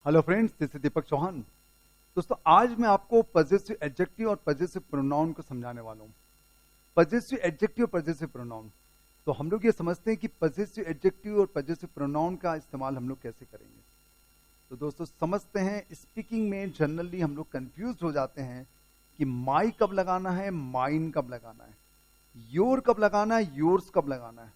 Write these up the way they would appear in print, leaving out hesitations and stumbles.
Hello friends, this is दीपक चौहान। दोस्तों, आज मैं आपको पजेसिव एडजेक्टिव और पजेसिव प्रोनाउन को समझाने वाला हूँ। पजेसिव एडजेक्टिव और पजेसिव प्रोनाउन, तो हम लोग ये समझते हैं कि पजेसिव एडजेक्टिव और पजेसिव प्रोनाउन का इस्तेमाल हम लोग कैसे करेंगे। तो दोस्तों समझते हैं, स्पीकिंग में जनरली हम लोग कंफ्यूज हो जाते हैं कि माई कब लगाना है, माइन कब लगाना है, योर कब लगाना है, योर्स कब लगाना है,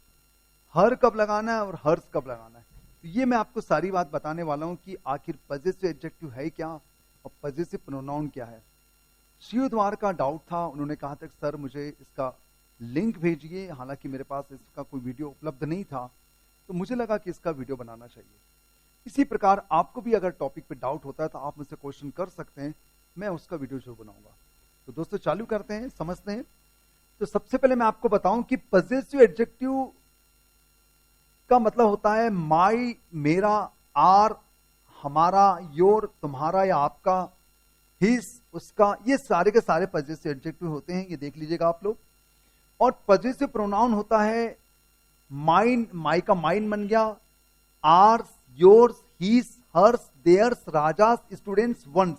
हर कब लगाना है और हर्स कब लगाना है। तो ये मैं आपको सारी बात बताने वाला हूं कि आखिर पजेसिव एडजेक्टिव है क्या और पजेसिव प्रोनाउन क्या है। शिव द्वार का डाउट था, उन्होंने कहा था सर मुझे इसका लिंक भेजिए, हालांकि मेरे पास इसका कोई वीडियो उपलब्ध नहीं था, तो मुझे लगा कि इसका वीडियो बनाना चाहिए। इसी प्रकार आपको भी अगर टॉपिक पे डाउट होता है तो आप मुझसे क्वेश्चन कर सकते हैं, मैं उसका वीडियो जरूर बनाऊंगा। तो दोस्तों चालू करते हैं, समझते हैं। तो सबसे पहले मैं आपको बताऊं कि पजेसिव एडजेक्टिव का मतलब होता है माई, मेरा, आर, हमारा, योर, तुम्हारा या आपका, हिज, उसका, ये सारे के सारे पजेसिव एडजेक्टिव होते हैं, ये देख लीजिएगा आप लोग। और पजेसिव प्रोनाउन होता है माइन, माई का माइन बन गया, ours, yours, his, hers, theirs, Raja's, students, one's,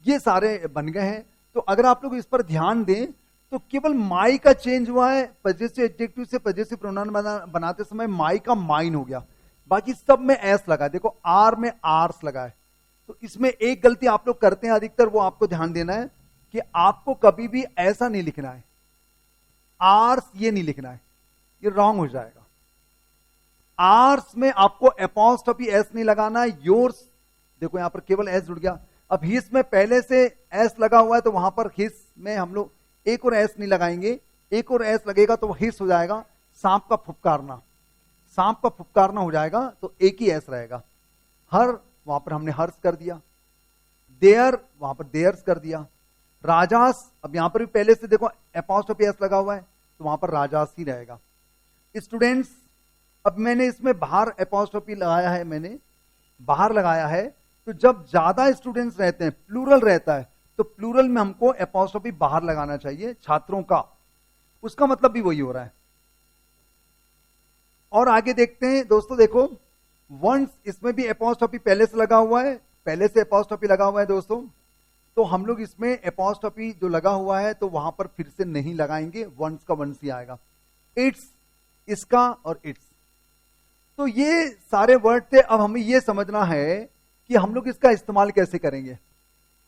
ये सारे बन गए हैं। तो अगर आप लोग इस पर ध्यान दें तो केवल माई का चेंज हुआ है, पजेसिव एडजेक्टिव से पजेसिव प्रोनाउन बनाते समय माई का माइन हो गया, बाकी सब में एस लगा। देखो आर में आर्स लगा है। तो इसमें एक गलती आप लोग करते हैं अधिकतर, वो आपको ध्यान देना है कि आपको कभी भी ऐसा नहीं लिखना है, आर्स ये नहीं लिखना है, ये रॉन्ग हो जाएगा। आर्स में आपको एपॉस्ट्रोफी एस नहीं लगाना है। योर्स, देखो यहां पर केवल एस जुड़ गया। अब हिस में पहले से एस लगा हुआ है, तो वहां पर हिस में हम लोग एक और एस नहीं लगाएंगे, एक और एस लगेगा तो हिस हो जाएगा। सांप का फुफकारना, सांप का फुफकारना हो जाएगा, तो एक ही एस रहेगा। हर, वहां पर हमने हर्ष कर दिया। देयर, वहां पर देयर्स कर दिया। राजास, अब यहां पर भी पहले से देखो एपॉस्ट्रोफी एस लगा हुआ है, तो वहां पर राजास ही रहेगा। स्टूडेंट्स, अब मैंने इसमें बाहर एपॉस्ट्रोफी लगाया है, मैंने बाहर लगाया है। तो जब ज्यादा स्टूडेंट्स रहते हैं, प्लूरल रहता है, तो प्लूरल में हमको एपॉस्ट्रोफी बाहर लगाना चाहिए, छात्रों का, उसका मतलब भी वही हो रहा है। और आगे देखते हैं दोस्तों, देखो वंस, इसमें भी एपॉस्ट्रोफी पहले से लगा हुआ है, पहले से एपॉस्ट्रोफी लगा हुआ है दोस्तों, तो हम लोग इसमें एपॉस्ट्रोफी जो लगा हुआ है तो वहां पर फिर से नहीं लगाएंगे, वंस का वंस ही आएगा। इट्स, इसका और इट्स, तो ये सारे वर्ड थे। अब हमें ये समझना है कि हम लोग इसका इस्तेमाल कैसे करेंगे।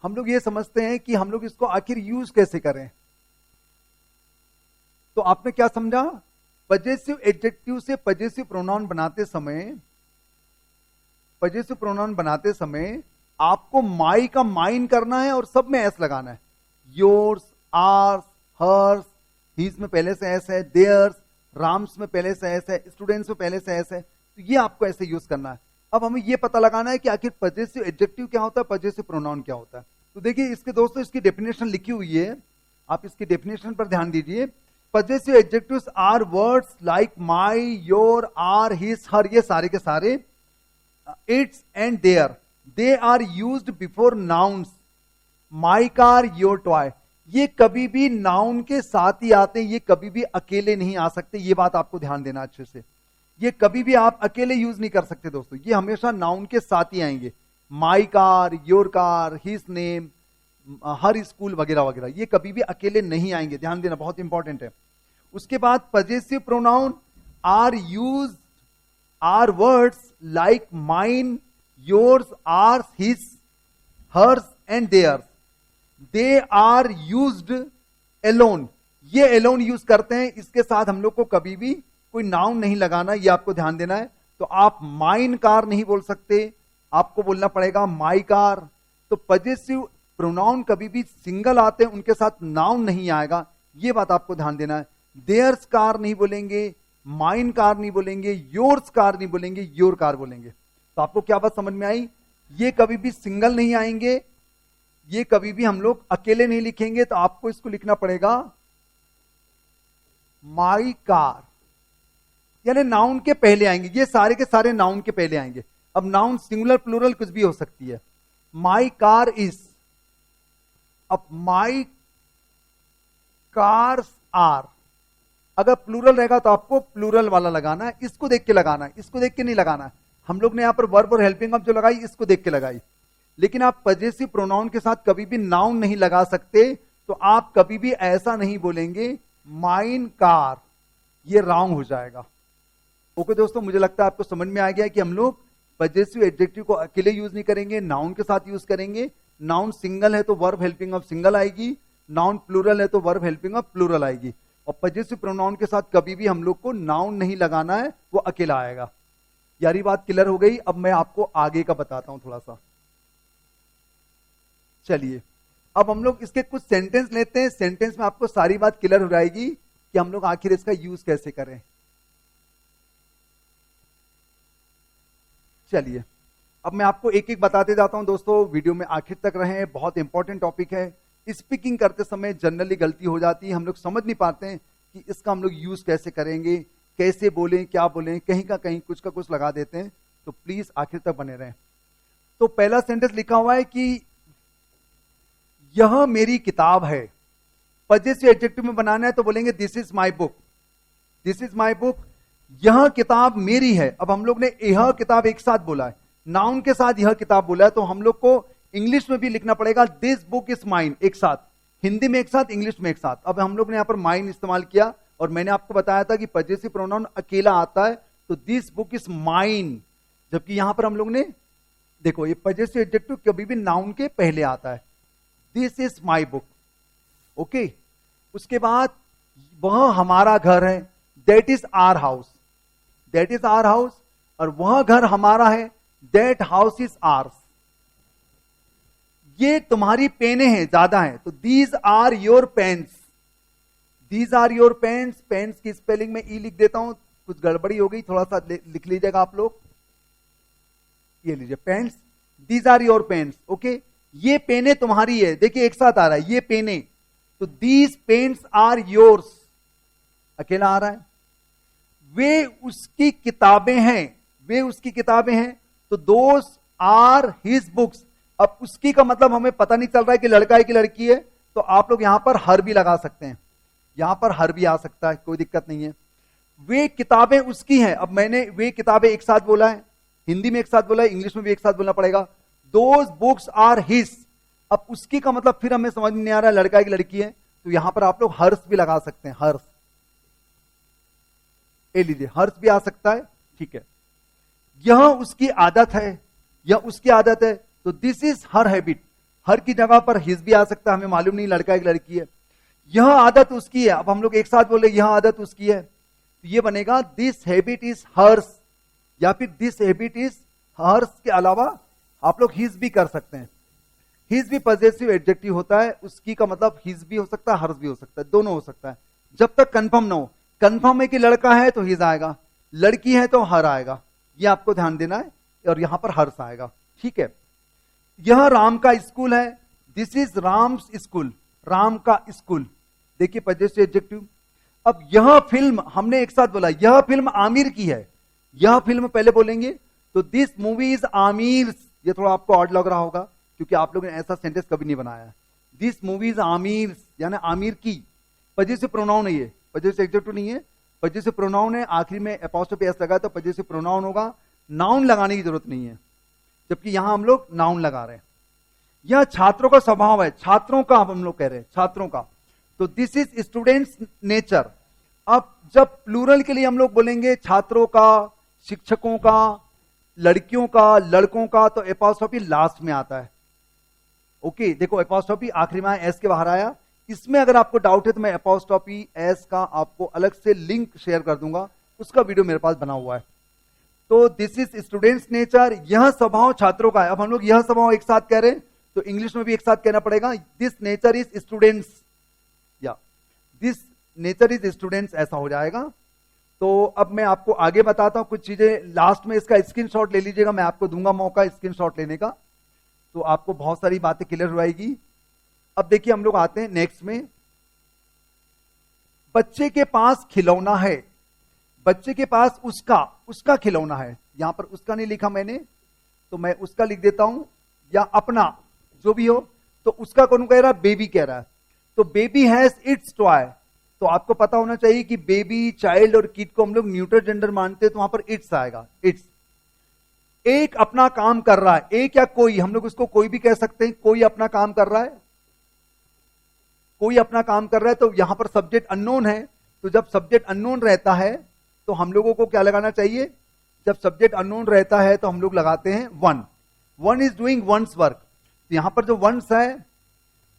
हम लोग ये समझते हैं कि हम लोग इसको आखिर यूज कैसे करें। तो आपने क्या समझा, पजेसिव एडजेक्टिव से पजेसिव प्रोनाउन बनाते समय, पजेसिव प्रोनाउन बनाते समय आपको माई का माइन करना है और सब में एस लगाना है। योर्स, आर्स, हर्स, हिज में पहले से एस है, देयर्स, राम्स में पहले से एस है, स्टूडेंट्स में पहले से एस है, तो ये आपको ऐसे यूज करना है। अब हमें ये पता लगाना है कि आखिर पजेसिव एडजेक्टिव क्या होता है, पजेसिव प्रोनाउन क्या होता है। तो देखिए इसके दोस्तों, इसकी डेफिनेशन लिखी हुई है, आप इसकी डेफिनेशन पर ध्यान दीजिए। Possessive adjectives are words like my, your, our, his, her, ये सारे के सारे, its and their, they are used before nouns, my car, your toy, ये कभी भी नाउन के साथ ही आते हैं, ये कभी भी अकेले नहीं आ सकते। ये बात आपको ध्यान देना अच्छे से, ये कभी भी आप अकेले यूज नहीं कर सकते दोस्तों, ये हमेशा नाउन के साथ ही आएंगे। माई car, your car, his name, her school वगैरह वगैरह, ये कभी भी अकेले नहीं आएंगे, ध्यान देना, बहुत इंपॉर्टेंट है। उसके बाद possessive pronoun are use, are words like mine, yours, ours, his, hers and theirs, they are used alone, ये एलोन यूज करते हैं, इसके साथ हम लोग को कभी भी कोई नाउन नहीं लगाना, ये आपको ध्यान देना है। तो आप माइन कार नहीं बोल सकते, आपको बोलना पड़ेगा माई कार। तो पजेसिव प्रोनाउन कभी भी सिंगल आते हैं, उनके साथ नाउन नहीं आएगा, ये बात आपको ध्यान देना है। देयर्स कार नहीं बोलेंगे, माइन कार नहीं बोलेंगे, योर्स कार नहीं बोलेंगे, योर कार बोलेंगे। तो आपको क्या बात समझ में आई, ये कभी भी सिंगल नहीं आएंगे, ये कभी भी हम लोग अकेले नहीं लिखेंगे। तो आपको इसको लिखना पड़ेगा माई कार, यानी नाउन के पहले आएंगे, ये सारे के सारे नाउन के पहले आएंगे। अब नाउन सिंगुलर प्लूरल कुछ भी हो सकती है। माई कार इज, अब माई कार्स आर, अगर प्लूरल रहेगा तो आपको प्लूरल वाला लगाना है, इसको देख के लगाना है, इसको देख के नहीं लगाना है। हम लोग ने यहां पर वर्ब और हेल्पिंग वर्ब जो लगाई इसको देख के लगाई, लेकिन आप पजेसिव प्रोनाउन के साथ कभी भी नाउन नहीं लगा सकते। तो आप कभी भी ऐसा नहीं बोलेंगे माइन कार, ये रॉन्ग हो जाएगा। ओके दोस्तों, मुझे लगता है आपको समझ में आ गया कि हम लोग पजेसिव एडजेक्टिव को अकेले यूज नहीं करेंगे, नाउन के साथ यूज करेंगे। नाउन सिंगल है तो वर्ब हेल्पिंग वर्ब सिंगल आएगी, नाउन प्लूरल है तो वर्ब हेल्पिंग वर्ब प्लूरल आएगी। और पजेसिव प्रोनाउन के साथ कभी भी हम लोग को नाउन नहीं लगाना है, वो अकेला आएगा। यारी बात क्लियर हो गई। अब मैं आपको आगे का बताता हूं थोड़ा सा। चलिए अब हम लोग इसके कुछ सेंटेंस लेते हैं, सेंटेंस में आपको सारी बात क्लियर हो जाएगी कि हम लोग आखिर इसका यूज कैसे करें। चलिए अब मैं आपको एक एक बताते जाता हूं दोस्तों, वीडियो में आखिर तक रहें, बहुत इंपॉर्टेंट टॉपिक है। स्पीकिंग करते समय जनरली गलती हो जाती है, हम लोग समझ नहीं पाते हैं कि इसका हम लोग यूज कैसे करेंगे, कैसे बोलें, क्या बोलें, कहीं का कहीं कुछ का कुछ लगा देते हैं। तो प्लीज आखिर तक बने रहें। तो पहला सेंटेंस लिखा हुआ है कि यह मेरी किताब है। पजेसिव एडजेक्टिव में बनाना है तो बोलेंगे this is my book, this is my book, यह किताब मेरी है। अब हम लोग ने यह किताब एक साथ बोला है, नाउन के साथ यह किताब बोला है, तो हम लोग को इंग्लिश में भी लिखना पड़ेगा दिस बुक इज माइन, एक साथ, हिंदी में एक साथ, इंग्लिश में एक साथ। अब हम लोग ने यहां पर माइन इस्तेमाल किया और मैंने आपको बताया था कि पजेसिव प्रोनाउन अकेला आता है तो दिस बुक इज माइन, जबकि यहां पर हम लोग ने देखो ये पजेसिव एडजेक्टिव कभी भी नाउन के पहले आता है, this is my book. Okay, उसके बाद वह हमारा घर है, that is our house, that is our house, और वह घर हमारा है, दैट हाउस इज आवर्स। ये तुम्हारी पेने हैं, ज्यादा हैं, तो these are your pens, these are your pens. Pens की स्पेलिंग में ई लिख देता हूं, कुछ गड़बड़ी हो गई, थोड़ा सा लिख लीजिएगा आप लोग, ये लीजिए pens, these are your pens. Okay, ये पेने तुम्हारी है, देखिए एक साथ आ रहा है, ये पेने, तो दीज पेन्स आर योर्स, अकेला आ रहा है। वे उसकी किताबें हैं, वे उसकी किताबें हैं, तो दोस आर हिज बुक्स। अब उसकी का मतलब हमें पता नहीं चल रहा है कि लड़का है कि लड़की है, तो आप लोग यहां पर हर भी लगा सकते हैं, यहां पर हर भी आ सकता है, कोई दिक्कत नहीं है। वे किताबें उसकी हैं, अब मैंने वे किताबें एक साथ बोला है, हिंदी में एक साथ बोला है, इंग्लिश में भी एक साथ बोलना पड़ेगा, दोज बुक्स आर हिज। अब उसकी का मतलब फिर हमें समझ में नहीं आ रहा है लड़का है कि लड़की है, तो यहां पर आप लोग हर्ष भी लगा सकते हैं, हर्ष, ले लीजिए हर्ष भी आ सकता है, ठीक है। यह उसकी आदत है, यह उसकी आदत है, तो दिस इज हर हैबिट, हर की जगह पर हिज भी आ सकता है, हमें मालूम नहीं लड़का है कि लड़की है। यह आदत उसकी है, अब हम लोग एक साथ बोले यह आदत उसकी है, तो ये बनेगा दिस हैबिट इज हर्स, या फिर दिस हैबिट इज हर्स के अलावा आप लोग हिज भी कर सकते हैं। हिज भी पजेसिव एडजेक्टिव होता है, उसकी का मतलब हिज भी हो सकता है, हर्स भी हो सकता है, दोनों हो सकता है, जब तक कंफर्म ना हो। कंफर्म है कि लड़का है तो हिज आएगा, लड़की है तो हर आएगा, ये आपको ध्यान देना है, और यहां पर हर्ष आएगा, ठीक है। यह राम का स्कूल है, this is Ram's school, Ram का स्कूल, देखिए पजेसिव एडजेक्टिव। अब यह फिल्म, हमने एक साथ बोला यह फिल्म आमिर की है, यह फिल्म पहले बोलेंगे, तो दिस मूवी इज आमिर्स, ये थोड़ा आपको ऑड लग रहा होगा क्योंकि आप लोगों ने ऐसा सेंटेंस कभी नहीं बनाया। दिस मूवी इज आमिर्स यानी आमिर की, पजेसिव प्रोनाउन है, ये पजेसिव एडजेक्टिव नहीं है, पजेसिव प्रोनाउन है, आखिरी में एपोस्ट्रोफी एस लगा तो पजेसिव प्रोनाउन होगा, नाउन लगाने की जरूरत नहीं है, जबकि यहां हम लोग नाउन लगा रहे हैं। यह छात्रों का स्वभाव है, छात्रों का हम लोग कह रहे हैं, छात्रों का, तो दिस इज स्टूडेंट्स नेचर। अब जब प्लूरल के लिए हम लोग बोलेंगे छात्रों का, शिक्षकों का, लड़कियों का, लड़कों का, तो एपोस्ट्रोफी लास्ट में आता है। ओके, देखो एपोस्ट्रोफी आखिरी में एस के बाहर आया। इसमें अगर आपको डाउट है तो मैं एपोस्ट्रोफी एस का आपको अलग से लिंक शेयर कर दूंगा, उसका वीडियो मेरे पास बना हुआ है। तो दिस इज स्टूडेंट्स नेचर, यह स्वभाव छात्रों का है। अब हम लोग यह स्वभाव एक साथ कह रहे हैं तो इंग्लिश में भी एक साथ कहना पड़ेगा, दिस नेचर इज स्टूडेंट्स, या दिस नेचर इज स्टूडेंट्स, ऐसा हो जाएगा। तो अब मैं आपको आगे बताता हूं कुछ चीजें, लास्ट में इसका स्क्रीनशॉट ले लीजिएगा, मैं आपको दूंगा मौका स्क्रीनशॉट लेने का, तो आपको बहुत सारी बातें क्लियर हो जाएगी। अब देखिए हम लोग आते हैं नेक्स्ट में, बच्चे के पास खिलौना है, बच्चे के पास उसका खिलौना है, यहां पर उसका नहीं लिखा मैंने, तो मैं उसका लिख देता हूं, या अपना जो भी हो, तो उसका कौन कह रहा है, बेबी कह रहा है, तो बेबी हैज इट्स टॉय। तो आपको पता होना चाहिए कि बेबी, चाइल्ड और किड को हम लोग न्यूटर जेंडर मानते हैं, तो वहां पर इट्स आएगा, इट्स। एक अपना काम कर रहा है, एक या कोई, हम लोग उसको कोई भी कह सकते हैं, कोई अपना काम कर रहा है, कोई अपना काम कर रहा है। तो यहां पर सब्जेक्ट अननोन है, तो जब सब्जेक्ट अननोन रहता है तो हम लोगों को क्या लगाना चाहिए? जब सब्जेक्ट अननोन रहता है तो हम लोग लगाते हैं one. One is doing one's work. यहां पर जो वंस है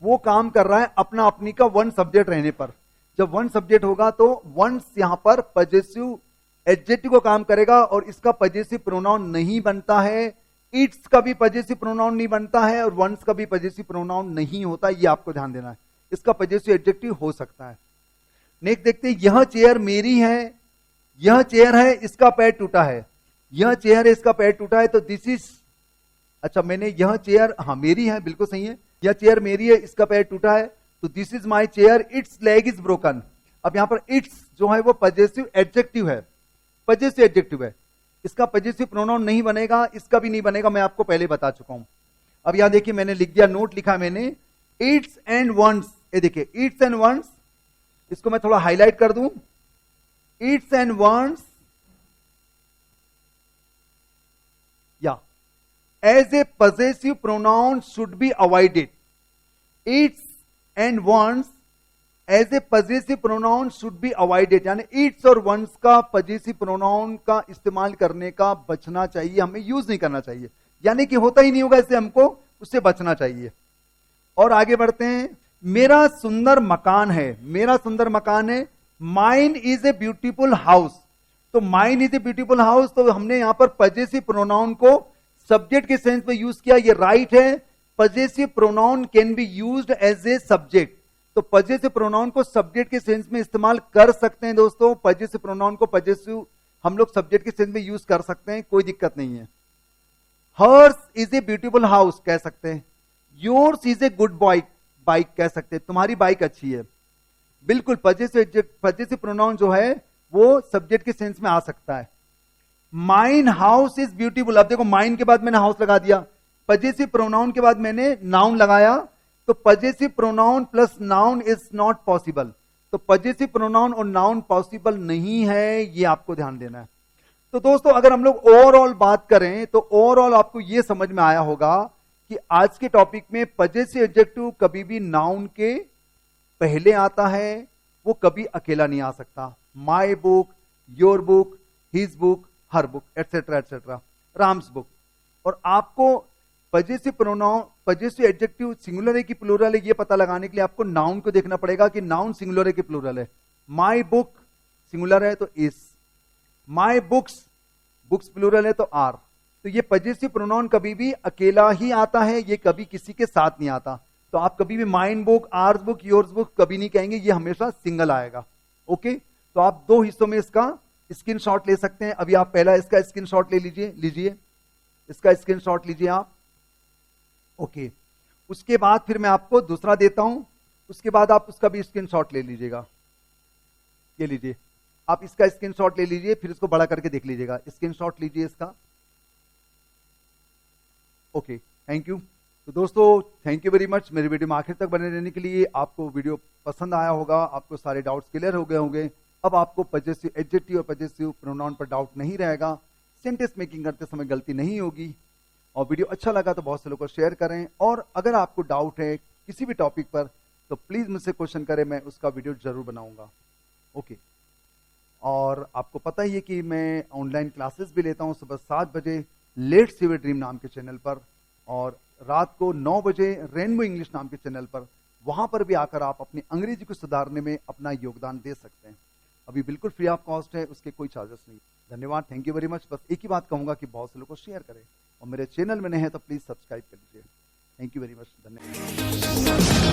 वो काम कर रहा है अपना अपनी का वन सब्जेक्ट रहने पर। जब वन सब्जेक्ट होगा तो वंस यहां पर पजेसिव एडजेक्टिव को काम करेगा और इसका पजेसिव प्रोनाउन नहीं बनता है। इट्स का भी पजेसिव प्रोनाउन नहीं बनता है और वंस का भी पजेसिव प्रोनाउन नहीं होता। ये आपको ध्यान देना है, इसका पजेसिव एडजेक्टिव हो सकता है। नेक्स्ट देखते हैं, यह चेयर मेरी है, यह चेयर है इसका पैर टूटा है, यह चेयर है इसका पैर टूटा है। तो दिस इज, अच्छा मैंने यह चेयर, हाँ मेरी है, बिल्कुल सही है, यह चेयर मेरी है इसका पैर टूटा है। तो this is my chair, it's leg is broken. अब यहां पर इट्स जो है वो पजेसिव एडजेक्टिव है, पजेसिव एडजेक्टिव है, इसका पजेसिव प्रोनाउन नहीं बनेगा, इसका भी नहीं बनेगा, मैं आपको पहले बता चुका हूं। अब यहां देखिए मैंने लिख दिया, नोट लिखा मैंने, इट्स एंड वंस। ये देखिए इट्स एंड वंस, इसको मैं थोड़ा हाईलाइट कर दूं, इट्स एंड वंस या as a possessive pronoun should be avoided. Its and one's as a possessive pronoun should be avoided, यानी इट्स और वंस का पजेसिव प्रोनाउन का इस्तेमाल करने का बचना चाहिए, हमें यूज नहीं करना चाहिए, यानी कि होता ही नहीं होगा, इससे हमको उससे बचना चाहिए। और आगे बढ़ते हैं, मेरा सुंदर मकान है, मेरा सुंदर मकान है, mine is a beautiful house. तो mine is a beautiful house, तो हमने यहां पर पजेसिव प्रोनाउन को सब्जेक्ट के सेंस में यूज किया, ये राइट है। Possessive pronoun can be used as a subject, तो पजेसिव प्रोनाउन को सब्जेक्ट के सेंस में इस्तेमाल कर सकते हैं दोस्तों। पजेसिव प्रोनाउन को पजेसिव हम लोग सब्जेक्ट के सेंस में यूज कर सकते हैं, कोई दिक्कत नहीं है। Hers is a beautiful house कह सकते हैं, yours is a good bike, bike कह सकते हैं, तुम्हारी बाइक अच्छी है। बिल्कुल पजेसिव प्रोनाउन जो है वो सब्जेक्ट के सेंस में आ सकता है। माइन हाउस इज ब्यूटीफुल, अब देखो माइन के बाद मैंने हाउस लगा दिया, पजेसिव प्रोनाउन के बाद मैंने नाउन लगाया, तो possessive pronoun plus noun is not possible. तो पजेसिव प्रोनाउन और नाउन पॉसिबल नहीं है, ये आपको ध्यान देना है। तो दोस्तों अगर हम लोग ओवरऑल बात करें तो ओवरऑल आपको यह समझ में आया होगा कि आज के टॉपिक में पजेसिव एडजेक्टिव कभी भी नाउन के पहले आता है, वो कभी अकेला नहीं आ सकता। My book, your book, his book, her book, etcetera etcetera, Ram's book. और आपको possessive pronoun, possessive adjective singular है कि प्लूरल है, ये पता लगाने के लिए आपको नाउन को देखना पड़ेगा कि नाउन सिंगुलर है कि प्लूरल है। माई बुक सिंगुलर है तो is, my books, books plural है तो आर। तो ये पजेसिव प्रोनाउन कभी भी अकेला ही आता है, ये कभी किसी के साथ नहीं आता। तो आप कभी भी mine book, ours book, yours book कभी नहीं कहेंगे, ये हमेशा सिंगल आएगा। ओके, तो आप दो हिस्सों में इसका स्क्रीनशॉट ले सकते हैं। अभी आप पहला इसका स्क्रीनशॉट ले लीजिए, इसका स्क्रीनशॉट लीजिए आप। ओके, उसके बाद फिर मैं आपको दूसरा देता हूं, उसके बाद आप उसका भी स्क्रीनशॉट ले लीजिएगा। ये लीजिए, आप इसका स्क्रीनशॉट ले लीजिए, फिर इसको बड़ा करके देख लीजिएगा। स्क्रीनशॉट लीजिए इसका। Okay, thank you. तो दोस्तों थैंक यू वेरी मच मेरी वीडियो में आखिर तक बने रहने के लिए। आपको वीडियो पसंद आया होगा, आपको सारे डाउट्स क्लियर हो गए होंगे। अब आपको पजेसिव एडजेक्टिव और पजेसिव प्रोनाउन पर डाउट नहीं रहेगा, सेंटेंस मेकिंग करते समय गलती नहीं होगी। और वीडियो अच्छा लगा तो बहुत से लोगों को शेयर करें, और अगर आपको डाउट है किसी भी टॉपिक पर तो प्लीज मुझसे क्वेश्चन करें, मैं उसका वीडियो जरूर बनाऊंगा। ओके, और आपको पता ही है कि मैं ऑनलाइन क्लासेस भी लेता हूं सुबह 7 बजे लेट्स सी योर ड्रीम नाम के चैनल पर, और रात को 9 बजे रेनबो इंग्लिश नाम के चैनल पर। वहां पर भी आकर आप अपनी अंग्रेजी को सुधारने में अपना योगदान दे सकते हैं। अभी बिल्कुल फ्री ऑफ कॉस्ट है, उसके कोई चार्जेस नहीं। धन्यवाद, थैंक यू वेरी मच। बस एक ही बात कहूंगा कि बहुत से लोगों को शेयर करें, और मेरे चैनल में नए हैं तो प्लीज सब्सक्राइब कर लीजिए। थैंक यू वेरी मच, धन्यवाद।